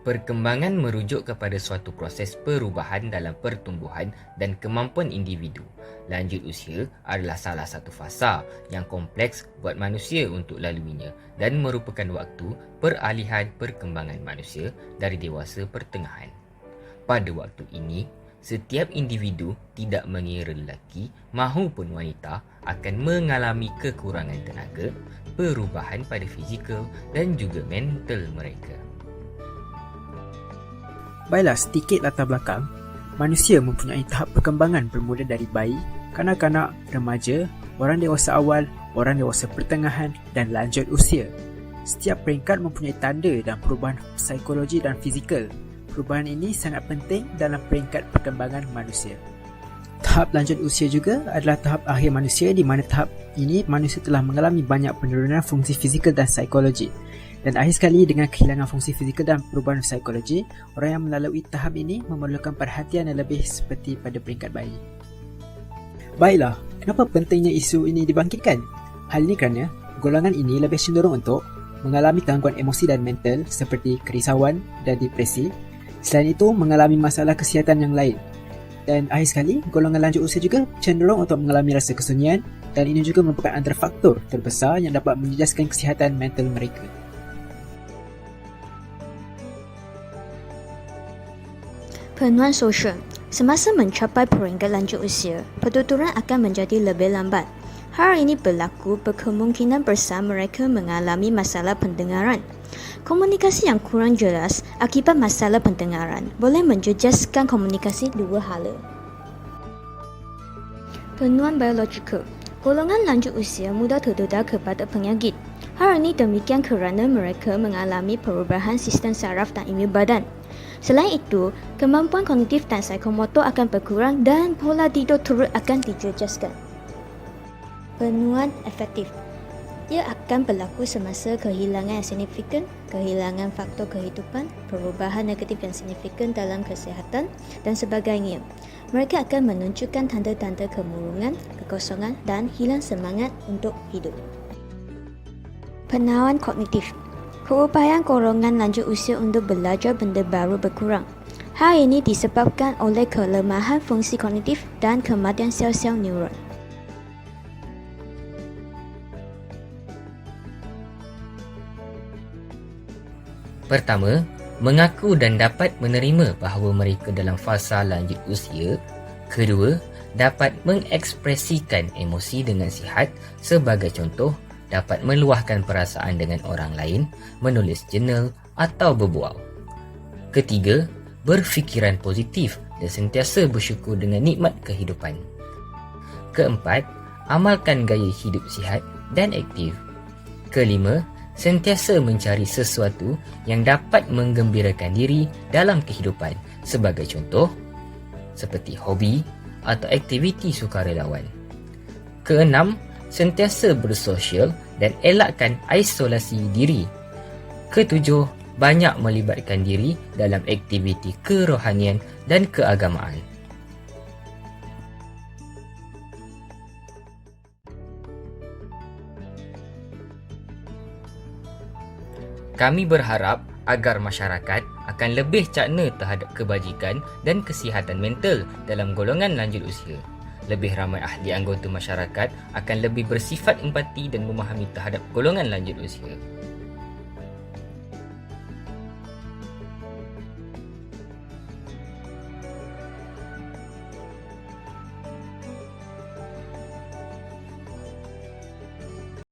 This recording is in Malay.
Perkembangan merujuk kepada suatu proses perubahan dalam pertumbuhan dan kemampuan individu. Lanjut usia adalah salah satu fasa yang kompleks buat manusia untuk laluinya dan merupakan waktu peralihan perkembangan manusia dari dewasa pertengahan. Pada waktu ini, setiap individu, tidak mengira lelaki mahupun wanita, akan mengalami kekurangan tenaga, perubahan pada fizikal dan juga mental mereka. Baiklah, sedikit latar belakang. Manusia mempunyai tahap perkembangan bermula dari bayi, kanak-kanak, remaja, orang dewasa awal, orang dewasa pertengahan dan lanjut usia. Setiap peringkat mempunyai tanda dan perubahan psikologi dan fizikal. Perubahan ini sangat penting dalam peringkat perkembangan manusia. Tahap lanjut usia juga adalah tahap akhir manusia, di mana tahap ini manusia telah mengalami banyak penurunan fungsi fizikal dan psikologi. Dan akhir sekali, dengan kehilangan fungsi fizikal dan perubahan psikologi, orang yang melalui tahap ini memerlukan perhatian yang lebih seperti pada peringkat bayi. Baiklah, kenapa pentingnya isu ini dibangkitkan? Hal ini kerana golongan ini lebih cenderung untuk mengalami gangguan emosi dan mental seperti kerisauan dan depresi. Selain itu, mengalami masalah kesihatan yang lain. Dan akhir sekali, golongan lanjut usia juga cenderung untuk mengalami rasa kesunyian, dan ini juga merupakan antara faktor terbesar yang dapat menjejaskan kesihatan mental mereka. Penuan sosial. Semasa mencapai peringkat lanjut usia, pertuturan akan menjadi lebih lambat. Hal ini berlaku berkemungkinan besar mereka mengalami masalah pendengaran. Komunikasi yang kurang jelas akibat masalah pendengaran boleh menjejaskan komunikasi dua hala. Penuan biologikal. Golongan lanjut usia mudah terdedah kepada penyakit. Hal ini demikian kerana mereka mengalami perubahan sistem saraf dan imun badan. Selain itu, kemampuan kognitif dan psikomotor akan berkurang dan pola tidur turut akan dijejaskan. Penuan efektif. Ia akan berlaku semasa kehilangan yang signifikan, kehilangan faktor kehidupan, perubahan negatif yang signifikan dalam kesihatan dan sebagainya. Mereka akan menunjukkan tanda-tanda kemurungan, kekosongan dan hilang semangat untuk hidup. Penawan kognitif. Keupayaan golongan lanjut usia untuk belajar benda baru berkurang. Hal ini disebabkan oleh kelemahan fungsi kognitif dan kematian sel-sel neuron. Pertama, mengaku dan dapat menerima bahawa mereka dalam fasa lanjut usia. Kedua, dapat mengekspresikan emosi dengan sihat, sebagai contoh, dapat meluahkan perasaan dengan orang lain, menulis jurnal atau berbual. Ketiga, berfikiran positif dan sentiasa bersyukur dengan nikmat kehidupan. Keempat, amalkan gaya hidup sihat dan aktif. Kelima, sentiasa mencari sesuatu yang dapat menggembirakan diri dalam kehidupan, sebagai contoh, seperti hobi atau aktiviti sukarelawan. Keenam, sentiasa bersosial dan elakkan isolasi diri. Ketujuh, banyak melibatkan diri dalam aktiviti kerohanian dan keagamaan. Kami berharap agar masyarakat akan lebih cakna terhadap kebajikan dan kesihatan mental dalam golongan lanjut usia. Lebih ramai ahli anggota masyarakat akan lebih bersifat empati dan memahami terhadap golongan lanjut usia.